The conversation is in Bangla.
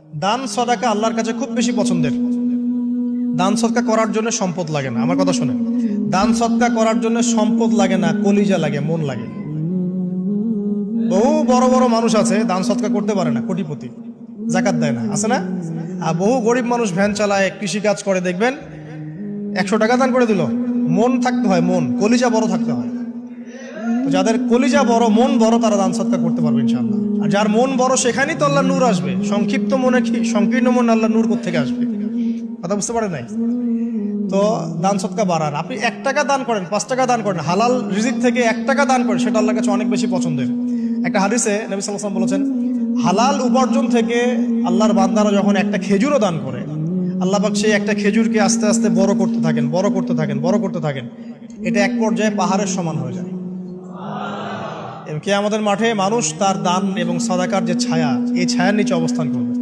দান সদাকা আল্লাহর কাছে খুব বেশি পছন্দের। দান সদকা করার জন্য সম্পদ লাগে না, আমার কথা শোনেন। দান সদকা করার জন্য সম্পদ লাগে না, কলিজা লাগে, মন লাগে। বহু বড় বড় মানুষ আছে দান সদকা করতে পারে না, কোটিপতি, জাকাত দেয় না, আছে না? আর বহু গরিব মানুষ ভ্যান চালায়, কৃষিকাজ করে, দেখবেন 100 টাকা দান করে দিল। মন থাকতে হয়, মন, কলিজা বড় থাকতে হয়। তো যাদের কলিজা বড়, মন বড়, তারা দান সদকা করতে পারবে ইনশাআল্লাহ। আর যার মন বড় সেখানেই তো আল্লাহ নূর আসবে। সংক্ষিপ্ত মনে কি, সংকীর্ণ মনে আল্লাহ নূর কোত্থেকে আসবে? কথা বুঝতে পারে নাই? তো দান সদকা বাড়ান। আপনি 1 টাকা দান করেন, 5 টাকা দান করেন, হালাল রিজিক থেকে 1 টাকা দান করেন, সেটা আল্লাহর কাছে অনেক বেশি পছন্দের। একটা হাদিসে নবী সাল্লাল্লাহু আলাইহি ওয়াসাল্লাম বলেছেন, হালাল উপার্জন থেকে আল্লাহর বান্দারা যখন একটা খেজুরও দান করে, আল্লাহ পাক সেই একটা খেজুরকে আস্তে আস্তে বড় করতে থাকেন, বড় করতে থাকেন, বড় করতে থাকেন। এটা এক পর্যায়ে পাহাড়ের সমান হয়ে যায়। এবং কিয়ামতের মাঠে মানুষ তার দান এবং সাদাকার যে ছায়া, এই ছায়ার নিচে অবস্থান করবে।